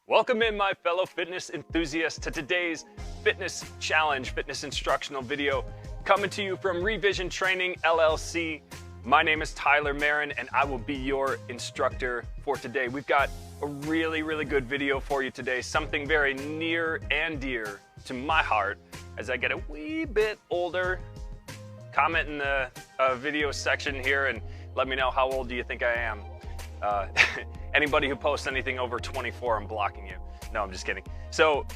Welcome in, my fellow fitness enthusiasts, to today's fitness challenge, fitness instructional video, coming to you from Revision Training LLC. My name is Tyler Merren, and I will be your instructor for today. We've got a really good video for you today, something very near and dear to my heart as I get a wee bit older. Comment in the video section here and let me know how old do you think I am. Anybody who posts anything over 24, I'm blocking you. No, I'm just kidding. So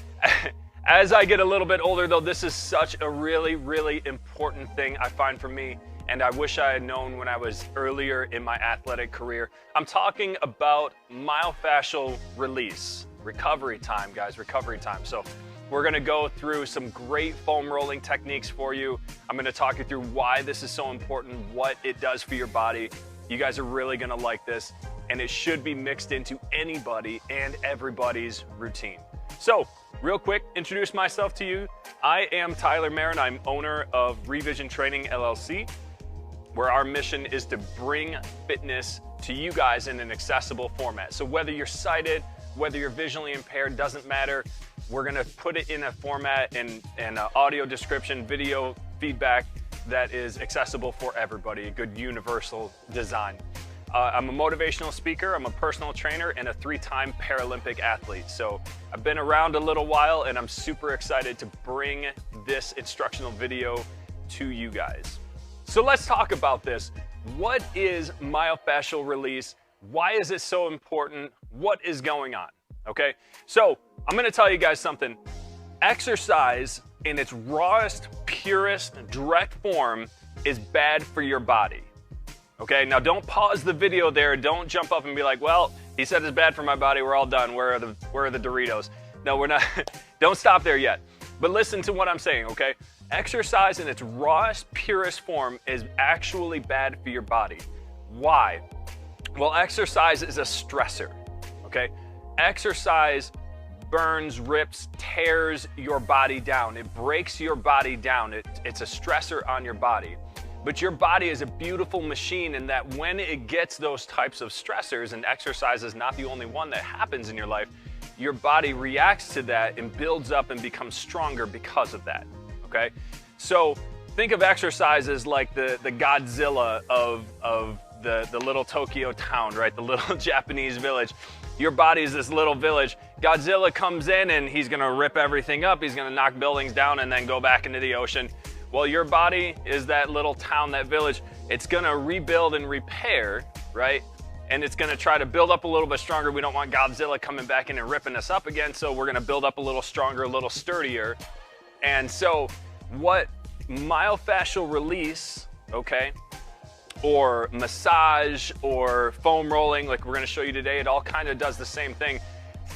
as I get a little bit older though, this is such a really important thing I find for me, and I wish I had known when I was earlier in my athletic career. I'm talking about myofascial release, recovery time, guys, recovery time. So we're gonna go through some great foam rolling techniques for you. I'm gonna talk you through why this is so important, what it does for your body. You guys are really gonna like this, and it should be mixed into anybody and everybody's routine. So, real quick, introduce myself to you. I am Tyler Merren. I'm owner of Revision Training LLC, where our mission is to bring fitness to you guys in an accessible format. So whether you're sighted, whether you're visually impaired, doesn't matter. We're gonna put it in a format and audio description, video feedback that is accessible for everybody, a good universal design. I'm a motivational speaker, I'm a personal trainer, and a 3-time Paralympic athlete. So I've been around a little while, and I'm super excited to bring this instructional video to you guys. So let's talk about this. What is myofascial release? Why is it so important? What is going on? Okay, so I'm gonna tell you guys something. Exercise in its rawest, purest, direct form is bad for your body. Okay, now don't pause the video there. Don't jump up and be like, well, he said it's bad for my body, we're all done. Where are the Doritos? No, we're not. Don't stop there yet. But listen to what I'm saying, okay? Exercise in its rawest, purest form is actually bad for your body. Why? Well, exercise is a stressor, okay? Exercise burns, rips, tears your body down. It breaks your body down. It's a stressor on your body. But your body is a beautiful machine in that when it gets those types of stressors, and exercise is not the only one that happens in your life, your body reacts to that and builds up and becomes stronger because of that, okay? So think of exercise as like the Godzilla of the little Tokyo town, right? The little Japanese village. Your body is this little village. Godzilla comes in and he's gonna rip everything up. He's gonna knock buildings down and then go back into the ocean. Well, your body is that little town, that village. It's gonna rebuild and repair, right? And it's gonna try to build up a little bit stronger. We don't want Godzilla coming back in and ripping us up again, so we're gonna build up a little stronger, a little sturdier. And so what myofascial release, okay, or massage or foam rolling, like we're gonna show you today, it all kind of does the same thing.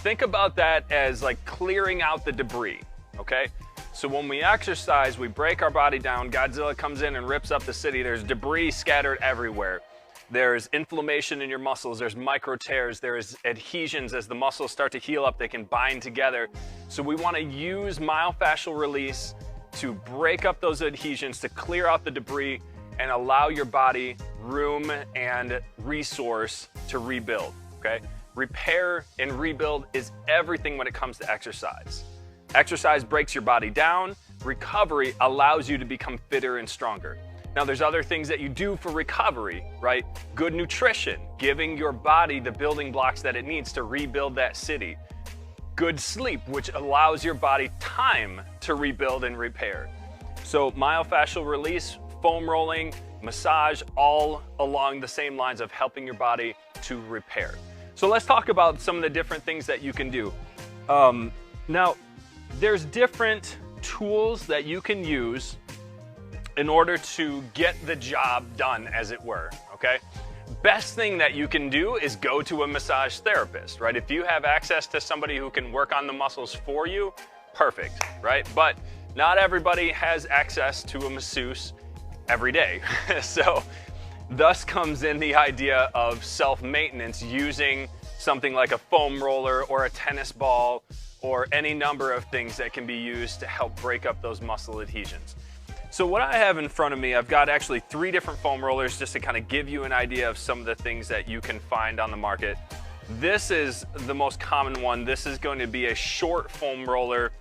Think about that as like clearing out the debris, okay? So when we exercise, we break our body down, Godzilla comes in and rips up the city, there's debris scattered everywhere. There's inflammation in your muscles, there's micro tears, there's adhesions. As the muscles start to heal up, they can bind together. So we wanna use myofascial release to break up those adhesions, to clear out the debris, and allow your body room and resource to rebuild, okay? Repair and rebuild is everything when it comes to exercise. Exercise breaks your body down. Recovery allows you to become fitter and stronger. Now there's other things that you do for recovery, right? Good nutrition, giving your body the building blocks that it needs to rebuild that city. Good sleep, which allows your body time to rebuild and repair. So myofascial release, foam rolling, massage, all along the same lines of helping your body to repair. So let's talk about some of the different things that you can do. Now, there's different tools that you can use in order to get the job done, as it were, okay? Best thing that you can do is go to a massage therapist, right? If you have access to somebody who can work on the muscles for you, perfect, right? But not everybody has access to a masseuse every day. So thus comes in the idea of self-maintenance using something like a foam roller or a tennis ball or any number of things that can be used to help break up those muscle adhesions. So what I have in front of me, I've got actually 3 different foam rollers just to kind of give you an idea of some of the things that you can find on the market. This is the most common one. This is going to be a short foam roller.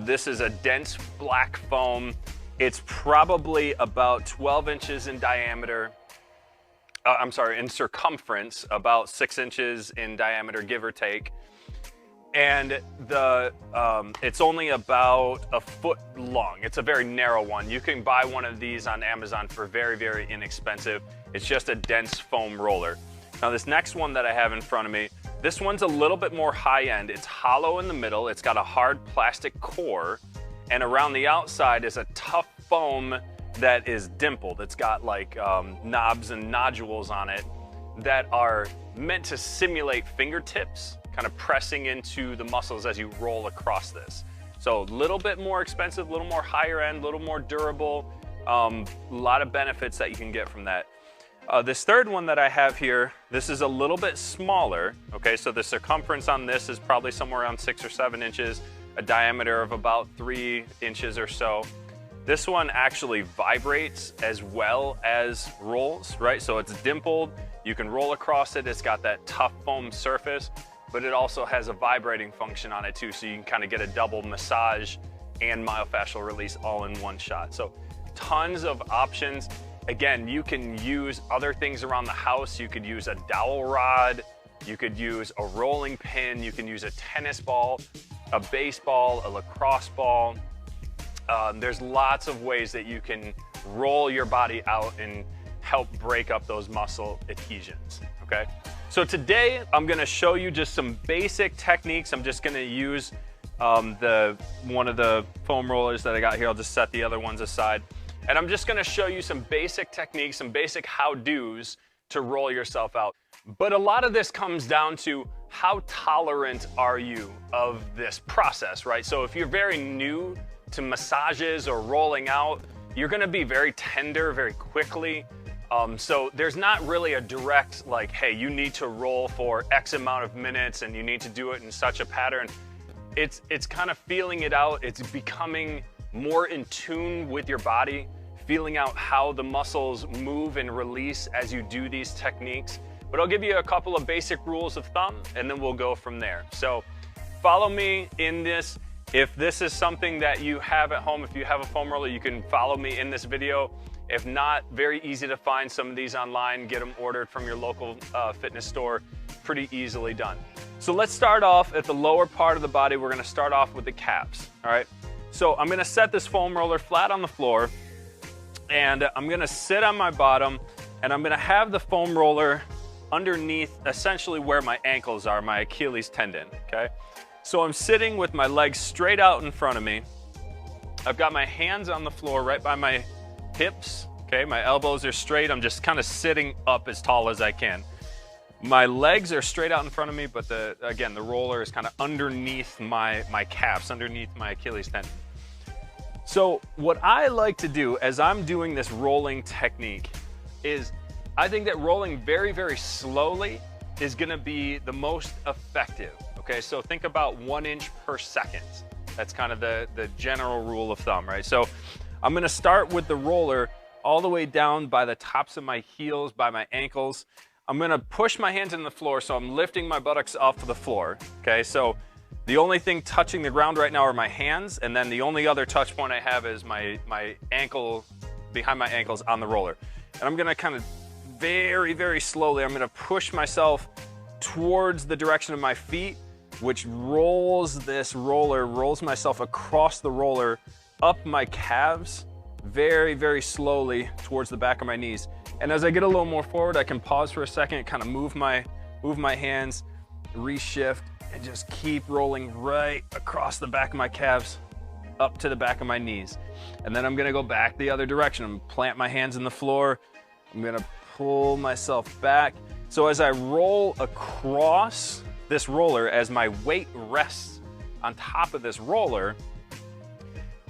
This is a dense black foam. It's probably about 12 inches in diameter. I'm sorry, in circumference, about 6 inches in diameter, give or take. And it's only about a foot long. It's a very narrow one. You can buy one of these on Amazon for very, very inexpensive. It's just a dense foam roller. Now this next one that I have in front of me, this one's a little bit more high end. It's hollow in the middle. It's got a hard plastic core, and around the outside is a tough foam that is dimpled. It's got like knobs and nodules on it that are meant to simulate fingertips, kind of pressing into the muscles as you roll across this. So a little bit more expensive, a little more higher end, a little more durable, a lot of benefits that you can get from that. This third one that I have here, this is a little bit smaller. Okay, so the circumference on this is probably somewhere around 6 or 7 inches, a diameter of about 3 inches or so. This one actually vibrates as well as rolls, right? So it's dimpled, you can roll across it, it's got that tough foam surface, but it also has a vibrating function on it too, so you can kind of get a double massage and myofascial release all in one shot. So tons of options. Again, you can use other things around the house. You could use a dowel rod, you could use a rolling pin, you can use a tennis ball, a baseball, a lacrosse ball. There's lots of ways that you can roll your body out and help break up those muscle adhesions, okay? So today, I'm gonna show you just some basic techniques. I'm just gonna use one of the foam rollers that I got here. I'll just set the other ones aside. And I'm just gonna show you some basic techniques, some basic how-dos to roll yourself out. But a lot of this comes down to how tolerant are you of this process, right? So if you're very new to massages or rolling out, you're gonna be very tender very quickly. So there's not really a direct, like, hey, you need to roll for X amount of minutes and you need to do it in such a pattern. It's kind of feeling it out. It's becoming more in tune with your body, feeling out how the muscles move and release as you do these techniques. But I'll give you a couple of basic rules of thumb and then we'll go from there. So follow me in this. If this is something that you have at home, if you have a foam roller, you can follow me in this video. If not, very easy to find some of these online, get them ordered from your local fitness store, pretty easily done. So let's start off at the lower part of the body. We're gonna start off with the calves, all right? So I'm gonna set this foam roller flat on the floor and I'm gonna sit on my bottom and I'm gonna have the foam roller underneath essentially where my ankles are, my Achilles tendon, okay? So I'm sitting with my legs straight out in front of me. I've got my hands on the floor right by my hips, okay? My elbows are straight. I'm just kind of sitting up as tall as I can. My legs are straight out in front of me, but again, the roller is kind of underneath my calves, underneath my Achilles tendon. So what I like to do as I'm doing this rolling technique is I think that rolling very, very slowly is gonna be the most effective, okay? So think about 1 inch per second. That's kind of the general rule of thumb, right? So I'm gonna start with the roller all the way down by the tops of my heels, by my ankles. I'm gonna push my hands in the floor, so I'm lifting my buttocks off the floor, okay? So the only thing touching the ground right now are my hands, and then the only other touch point I have is my ankle, behind my ankles on the roller. And I'm gonna kind of very, very slowly, I'm gonna push myself towards the direction of my feet, which rolls myself across the roller, up my calves, very, very slowly towards the back of my knees. And as I get a little more forward, I can pause for a second, kind of move my hands, reshift, and just keep rolling right across the back of my calves, up to the back of my knees. And then I'm gonna go back the other direction. I'm gonna plant my hands in the floor. I'm gonna pull myself back. So as I roll across this roller, as my weight rests on top of this roller,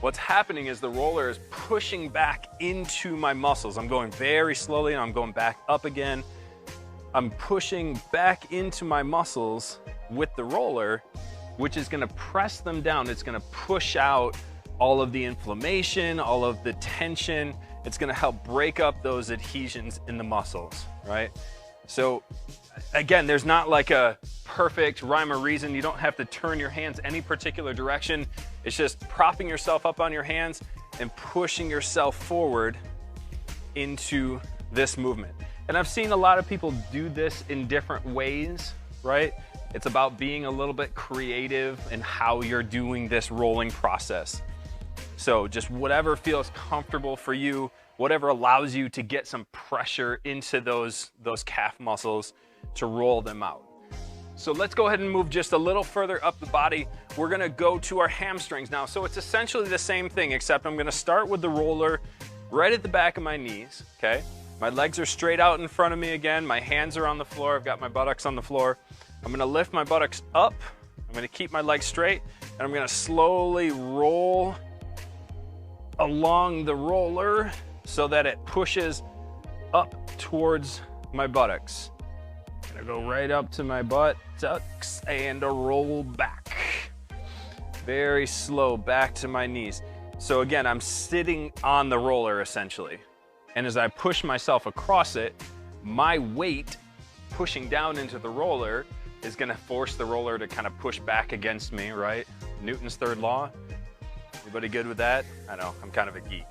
what's happening is the roller is pushing back into my muscles. I'm going very slowly and I'm going back up again. I'm pushing back into my muscles with the roller, which is gonna press them down. It's gonna push out all of the inflammation, all of the tension. It's gonna help break up those adhesions in the muscles, right? So again, there's not like a perfect rhyme or reason. You don't have to turn your hands any particular direction. It's just propping yourself up on your hands and pushing yourself forward into this movement. And I've seen a lot of people do this in different ways, right? It's about being a little bit creative in how you're doing this rolling process. So just whatever feels comfortable for you, whatever allows you to get some pressure into those calf muscles to roll them out. So let's go ahead and move just a little further up the body. We're gonna go to our hamstrings now. So it's essentially the same thing, except I'm gonna start with the roller right at the back of my knees, okay? My legs are straight out in front of me again. My hands are on the floor. I've got my buttocks on the floor. I'm gonna lift my buttocks up. I'm gonna keep my legs straight, and I'm gonna slowly roll along the roller so that it pushes up towards my buttocks. I'm gonna go right up to my buttocks and a roll back. Very slow, back to my knees. So again, I'm sitting on the roller essentially. And as I push myself across it, my weight pushing down into the roller is gonna force the roller to kind of push back against me, right? Newton's third law. Everybody good with that? I know, I'm kind of a geek.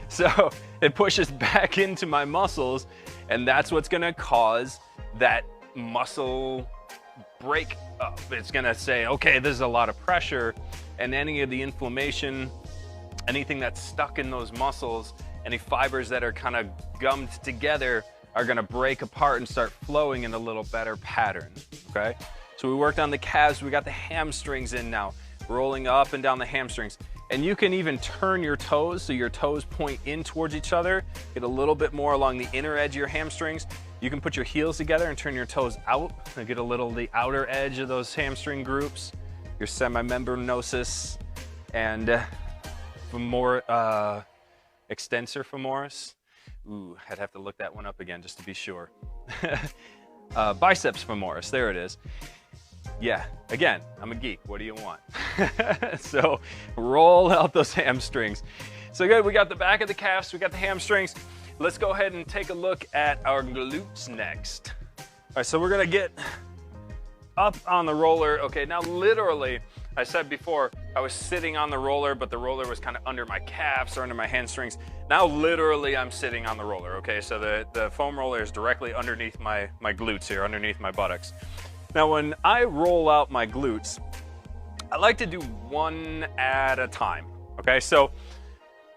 So it pushes back into my muscles, and that's what's gonna cause that muscle break up. It's gonna say, okay, this is a lot of pressure, and any of the inflammation, anything that's stuck in those muscles, any fibers that are kind of gummed together are gonna break apart and start flowing in a little better pattern, okay? So we worked on the calves, we got the hamstrings in now, rolling up and down the hamstrings. And you can even turn your toes, so your toes point in towards each other, get a little bit more along the inner edge of your hamstrings. You can put your heels together and turn your toes out and get a little the outer edge of those hamstring groups, your semimembranosus and extensor femoris. Ooh, I'd have to look that one up again just to be sure. Biceps femoris, there it is. Yeah, again, I'm a geek, what do you want? So roll out those hamstrings. So good, we got the back of the calves, we got the hamstrings. Let's go ahead and take a look at our glutes next. All right, so we're gonna get up on the roller. Okay, now literally, I said before, I was sitting on the roller, but the roller was kind of under my calves or under my hamstrings. Now literally I'm sitting on the roller, okay? So the foam roller is directly underneath my glutes here, underneath my buttocks. Now when I roll out my glutes, I like to do one at a time, okay? So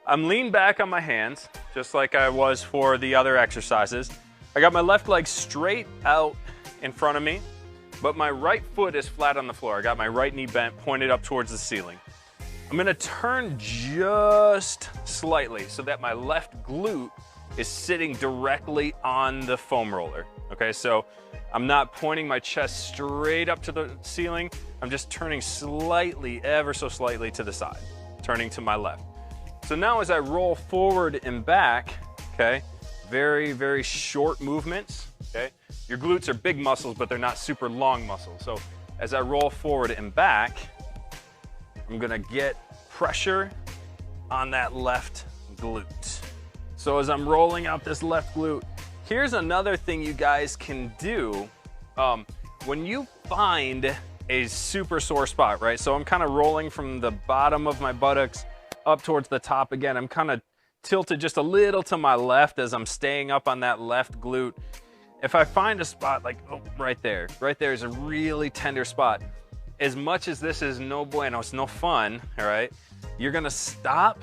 I'm leaned back on my hands, just like I was for the other exercises. I got my left leg straight out in front of me, but my right foot is flat on the floor. I got my right knee bent, pointed up towards the ceiling. I'm gonna turn just slightly so that my left glute is sitting directly on the foam roller, okay? So I'm not pointing my chest straight up to the ceiling. I'm just turning slightly, ever so slightly to the side, turning to my left. So now as I roll forward and back, okay, very, very short movements, okay? Your glutes are big muscles, but they're not super long muscles. So as I roll forward and back, I'm gonna get pressure on that left glute. So as I'm rolling out this left glute, here's another thing you guys can do. When you find a super sore spot, right? So I'm kind of rolling from the bottom of my buttocks up towards the top again. I'm kind of tilted just a little to my left as I'm staying up on that left glute. If I find a spot like, oh, right there is a really tender spot. As much as this is no bueno, it's no fun, all right? You're gonna stop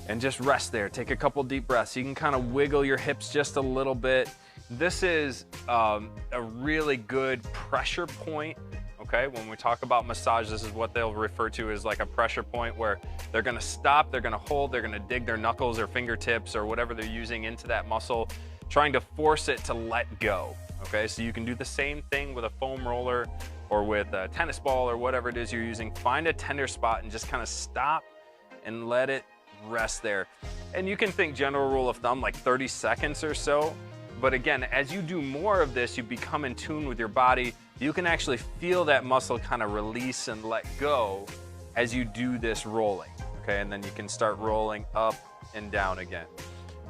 and just rest there. Take a couple deep breaths. You can kind of wiggle your hips just a little bit. This is a really good pressure point, okay? When we talk about massage, this is what they'll refer to as like a pressure point where they're gonna stop, they're gonna hold, they're gonna dig their knuckles or fingertips or whatever they're using into that muscle, trying to force it to let go, okay? So you can do the same thing with a foam roller or with a tennis ball or whatever it is you're using. Find a tender spot and just kind of stop and let it rest there. And you can think general rule of thumb like 30 seconds or so. But again, as you do more of this, you become in tune with your body. You can actually feel that muscle kind of release and let go as you do this rolling, okay? And then you can start rolling up and down again.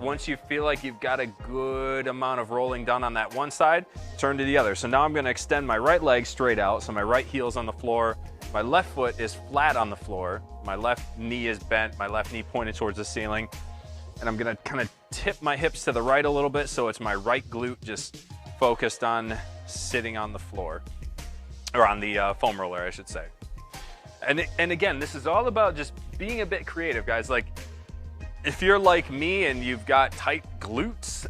once you feel like you've got a good amount of rolling done on that one side, turn to the other. So now I'm gonna extend my right leg straight out, so my right heel's on the floor, my left foot is flat on the floor, my left knee is bent, my left knee pointed towards the ceiling, and I'm gonna kind of tip my hips to the right a little bit, so it's my right glute just focused on sitting on the floor, or on the foam roller, I should say. And again, this is all about just being a bit creative, guys. Like, if you're like me and you've got tight glutes,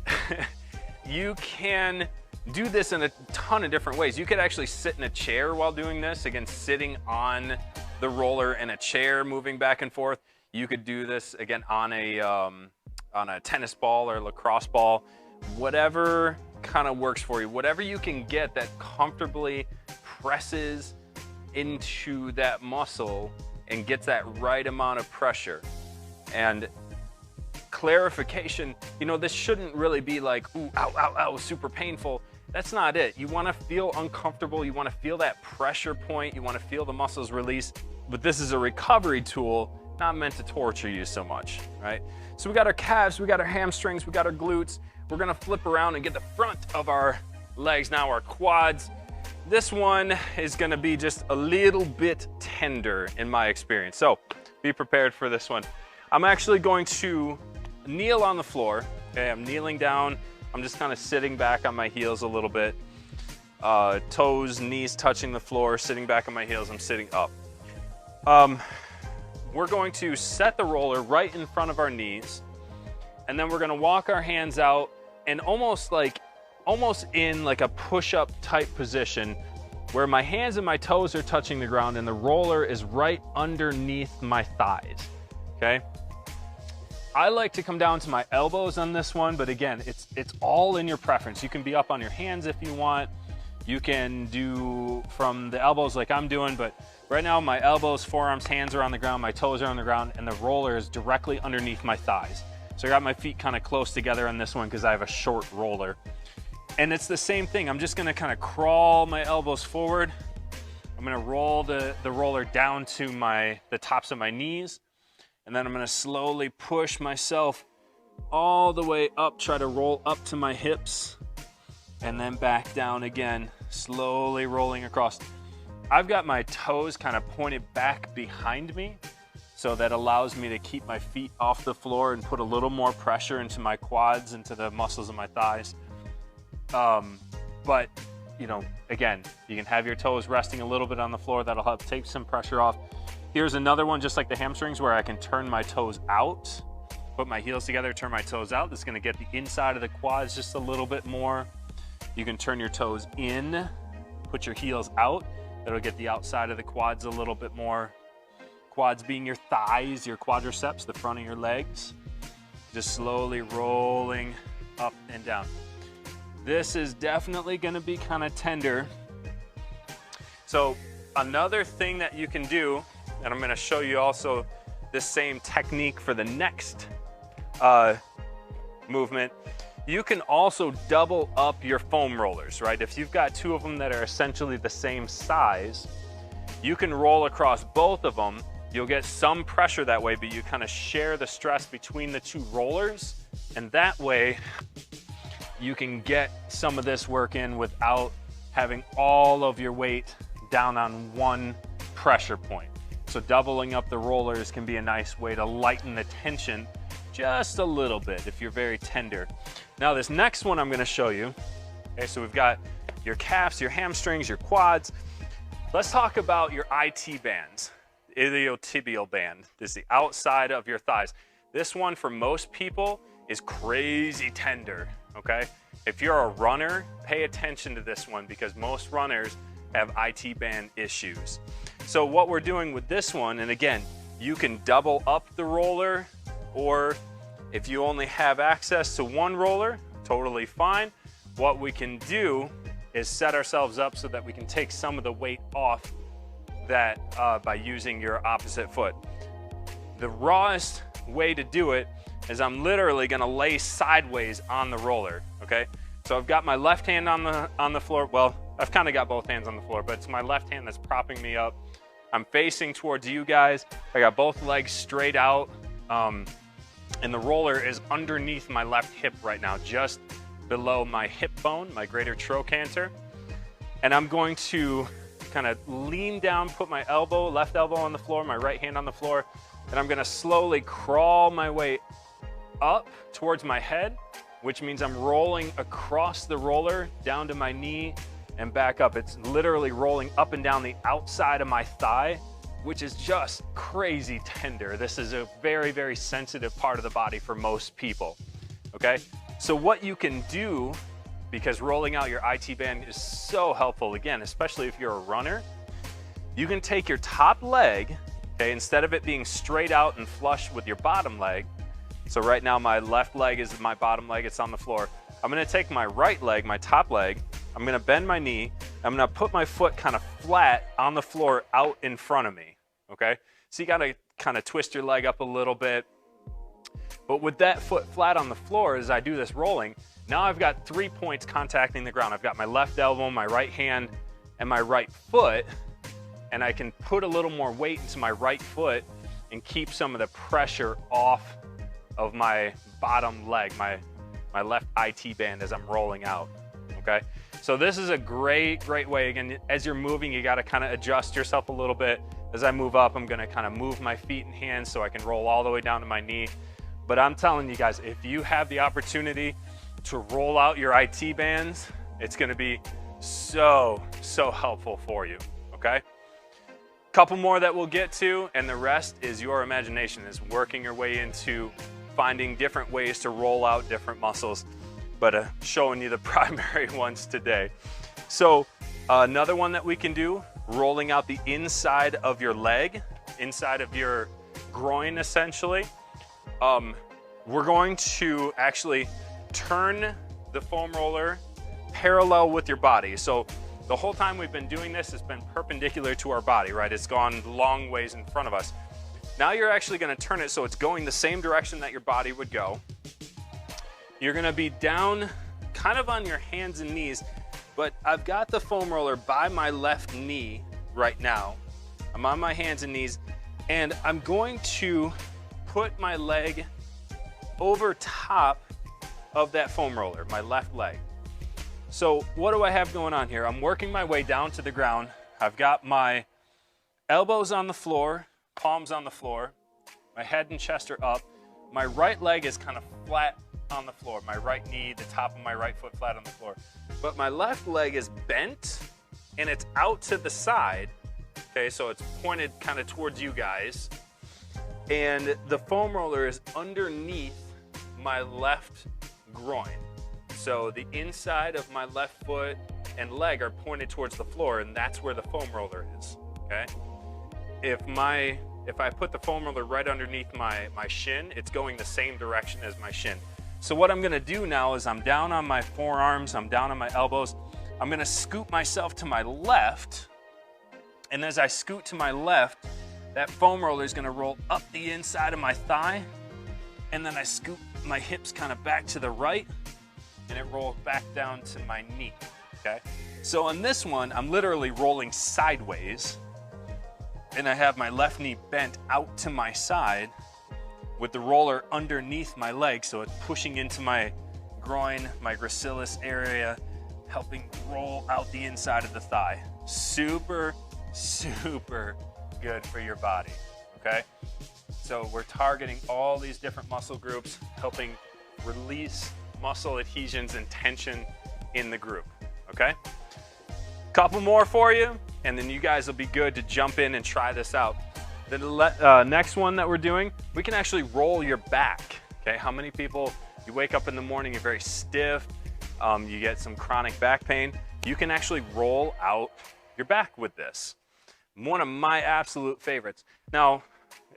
you can do this in a ton of different ways. You could actually sit in a chair while doing this. Again, sitting on the roller in a chair, moving back and forth. You could do this, again, on a tennis ball or lacrosse ball. Whatever kind of works for you. Whatever you can get that comfortably presses into that muscle and gets that right amount of pressure. And clarification, you know, this shouldn't really be like, ooh, ow, ow, ow, super painful. That's not it. You want to feel uncomfortable. You want to feel that pressure point. You want to feel the muscles release. But this is a recovery tool, not meant to torture you so much, right? So we got our calves, we got our hamstrings, we got our glutes. We're going to flip around and get the front of our legs now, our quads. This one is going to be just a little bit tender in my experience. So be prepared for this one. I'm actually going to kneel on the floor. Okay, I'm kneeling down. I'm just kind of sitting back on my heels a little bit. Toes, knees touching the floor, sitting back on my heels. I'm sitting up. We're going to set the roller right in front of our knees, and then we're going to walk our hands out and almost in like a push-up type position where my hands and my toes are touching the ground and the roller is right underneath my thighs, okay? I like to come down to my elbows on this one, but again, it's all in your preference. You can be up on your hands if you want. You can do from the elbows like I'm doing, but right now my elbows, forearms, hands are on the ground, my toes are on the ground, and the roller is directly underneath my thighs. So I got my feet kind of close together on this one because I have a short roller. And it's the same thing. I'm just gonna kind of crawl my elbows forward. I'm gonna roll the roller down to the tops of my knees. And then I'm gonna slowly push myself all the way up, try to roll up to my hips, and then back down again, slowly rolling across. I've got my toes kind of pointed back behind me, so that allows me to keep my feet off the floor and put a little more pressure into my quads, into the muscles of my thighs. But, you know, again, you can have your toes resting a little bit on the floor. That'll help take some pressure off. Here's another one, just like the hamstrings, where I can turn my toes out, put my heels together, turn my toes out. This is gonna get the inside of the quads just a little bit more. You can turn your toes in, put your heels out. That'll get the outside of the quads a little bit more. Quads being your thighs, your quadriceps, the front of your legs. Just slowly rolling up and down. This is definitely gonna be kind of tender. So another thing that you can do, and I'm gonna show you also this same technique for the next movement, you can also double up your foam rollers, right? If you've got two of them that are essentially the same size, you can roll across both of them. You'll get some pressure that way, but you kind of share the stress between the two rollers, and that way you can get some of this work in without having all of your weight down on one pressure point. So doubling up the rollers can be a nice way to lighten the tension just a little bit if you're very tender. Now this next one I'm gonna show you, okay, so we've got your calves, your hamstrings, your quads. Let's talk about your IT bands, iliotibial band. This is the outside of your thighs. This one for most people is crazy tender, okay? If you're a runner, pay attention to this one because most runners have IT band issues. So what we're doing with this one, and again, you can double up the roller, or if you only have access to one roller, totally fine. What we can do is set ourselves up so that we can take some of the weight off that by using your opposite foot. The rawest way to do it is I'm literally gonna lay sideways on the roller, okay? So I've got my left hand on the floor. Well, I've kind of got both hands on the floor, but it's my left hand that's propping me up. I'm facing towards you guys. I got both legs straight out. And the roller is underneath my left hip right now, just below my hip bone, my greater trochanter. And I'm going to kind of lean down, put my elbow, left elbow on the floor, my right hand on the floor, and I'm gonna slowly crawl my way up towards my head, which means I'm rolling across the roller down to my knee and back up. It's literally rolling up and down the outside of my thigh, which is just crazy tender. This is a very, very sensitive part of the body for most people, okay? So what you can do, because rolling out your IT band is so helpful, again, especially if you're a runner, you can take your top leg, okay, instead of it being straight out and flush with your bottom leg. So right now my left leg is my bottom leg, it's on the floor. I'm gonna take my right leg, my top leg, I'm gonna bend my knee, I'm gonna put my foot kind of flat on the floor out in front of me, okay? So you gotta kind of twist your leg up a little bit. But with that foot flat on the floor, as I do this rolling, now I've got 3 points contacting the ground. I've got my left elbow, my right hand, and my right foot, and I can put a little more weight into my right foot and keep some of the pressure off of my bottom leg, my left IT band as I'm rolling out, okay? So this is a great way. Again, as you're moving, you gotta kind of adjust yourself a little bit. As I move up, I'm gonna kind of move my feet and hands so I can roll all the way down to my knee. But I'm telling you guys, if you have the opportunity to roll out your IT bands, it's gonna be so helpful for you, okay? Couple more that we'll get to, and the rest is your imagination, is working your way into finding different ways to roll out different muscles, but showing you the primary ones today. So another one that we can do, rolling out the inside of your leg, inside of your groin essentially. We're going to actually turn the foam roller parallel with your body. So the whole time we've been doing this, it's been perpendicular to our body, right? It's gone long ways in front of us. Now you're actually gonna turn it so it's going the same direction that your body would go. You're gonna be down kind of on your hands and knees, but I've got the foam roller by my left knee right now. I'm on my hands and knees, and I'm going to put my leg over top of that foam roller, my left leg. So what do I have going on here? I'm working my way down to the ground. I've got my elbows on the floor, palms on the floor, my head and chest are up. My right leg is kind of flat on the floor, my right knee, the top of my right foot flat on the floor. But my left leg is bent and it's out to the side, okay, so it's pointed kind of towards you guys. And the foam roller is underneath my left groin. So the inside of my left foot and leg are pointed towards the floor, and that's where the foam roller is, okay? If I put the foam roller right underneath my shin, it's going the same direction as my shin. So what I'm gonna do now is I'm down on my forearms, I'm down on my elbows, I'm gonna scoot myself to my left, and as I scoot to my left, that foam roller is gonna roll up the inside of my thigh, and then I scoot my hips kind of back to the right, and it rolls back down to my knee, okay? So on this one, I'm literally rolling sideways, and I have my left knee bent out to my side with the roller underneath my leg, so it's pushing into my groin, my gracilis area, helping roll out the inside of the thigh. Super good for your body, okay? So we're targeting all these different muscle groups, helping release muscle adhesions and tension in the group, okay? Couple more for you, and then you guys will be good to jump in and try this out. The next one that we're doing, we can actually roll your back, okay? How many people, you wake up in the morning, you're very stiff, you get some chronic back pain. You can actually roll out your back with this. One of my absolute favorites. Now,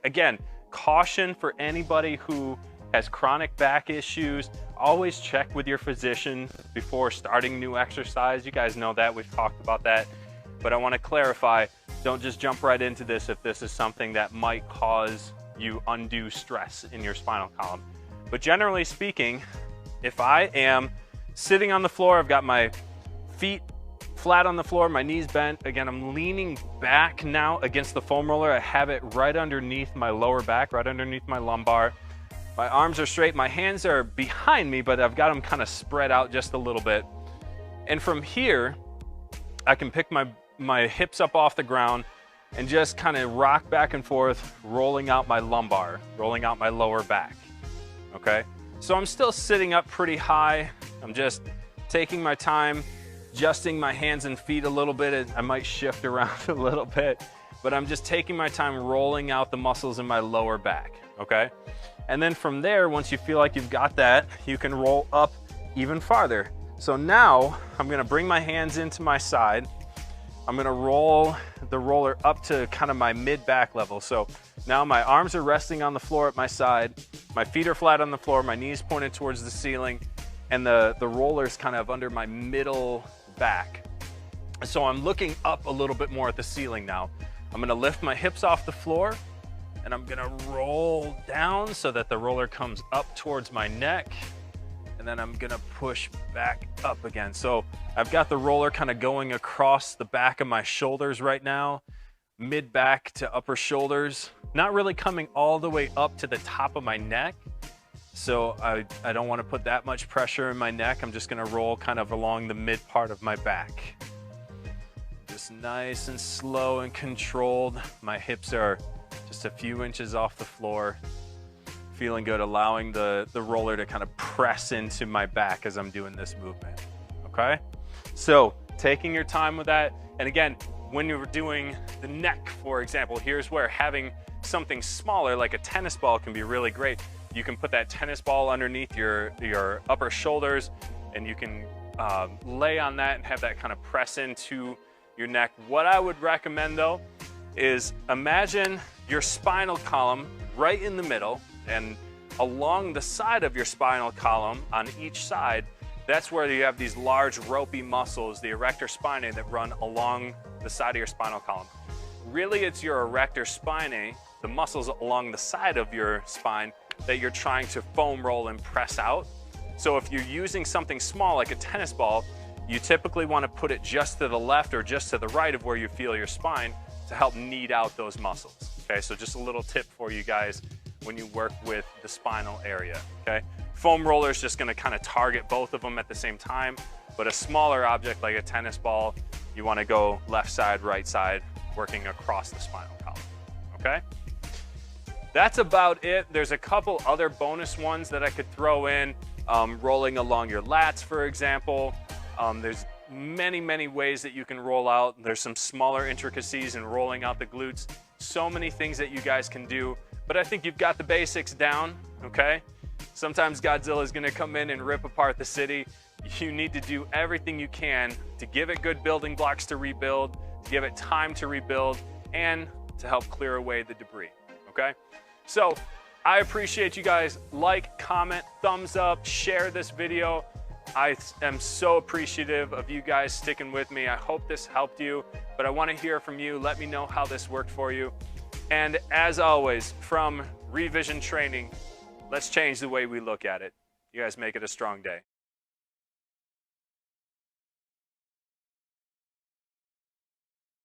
again, caution for anybody who has chronic back issues. Always check with your physician before starting new exercise. You guys know that, we've talked about that. But I want to clarify, don't just jump right into this if this is something that might cause you undue stress in your spinal column. But generally speaking, if I am sitting on the floor, I've got my feet flat on the floor, my knees bent. Again, I'm leaning back now against the foam roller. I have it right underneath my lower back, right underneath my lumbar. My arms are straight, my hands are behind me, but I've got them kind of spread out just a little bit. And from here, I can pick my hips up off the ground and just kind of rock back and forth, rolling out my lumbar, rolling out my lower back, okay? So I'm still sitting up pretty high. I'm just taking my time, adjusting my hands and feet a little bit. I might shift around a little bit, but I'm just taking my time rolling out the muscles in my lower back, okay? And then from there, once you feel like you've got that, you can roll up even farther. So now I'm gonna bring my hands into my side. I'm gonna roll the roller up to kind of my mid-back level. So now my arms are resting on the floor at my side, my feet are flat on the floor, my knees pointed towards the ceiling, and the roller's kind of under my middle back. So I'm looking up a little bit more at the ceiling now. I'm gonna lift my hips off the floor, and I'm gonna roll down so that the roller comes up towards my neck, and then I'm gonna push back up again. So I've got the roller kind of going across the back of my shoulders right now, mid back to upper shoulders, not really coming all the way up to the top of my neck. So I don't wanna put that much pressure in my neck. I'm just gonna roll kind of along the mid part of my back. Just nice and slow and controlled. My hips are just a few inches off the floor. Feeling good, allowing the roller to kind of press into my back as I'm doing this movement, okay? So taking your time with that. And again, when you're doing the neck, for example, here's where having something smaller like a tennis ball can be really great. You can put that tennis ball underneath your upper shoulders, and you can lay on that and have that kind of press into your neck. What I would recommend though is imagine your spinal column right in the middle, and along the side of your spinal column on each side, that's where you have these large ropey muscles, the erector spinae, that run along the side of your spinal column. Really, it's your erector spinae, the muscles along the side of your spine, that you're trying to foam roll and press out. So if you're using something small like a tennis ball, you typically want to put it just to the left or just to the right of where you feel your spine to help knead out those muscles. Okay, so just a little tip for you guys when you work with the spinal area, okay? Foam roller is just gonna kind of target both of them at the same time, but a smaller object like a tennis ball, you wanna go left side, right side, working across the spinal column, okay? That's about it. There's a couple other bonus ones that I could throw in, rolling along your lats, for example. There's many ways that you can roll out. There's some smaller intricacies in rolling out the glutes. So many things that you guys can do, but I think you've got the basics down, okay? Sometimes Godzilla is gonna come in and rip apart the city. You need to do everything you can to give it good building blocks to rebuild, to give it time to rebuild, and to help clear away the debris, okay? So I appreciate you guys. Like, comment, thumbs up, share this video. I am so appreciative of you guys sticking with me. I hope this helped you, but I want to hear from you. Let me know how this worked for you. And as always, from Revision Training, let's change the way we look at it. You guys make it a strong day.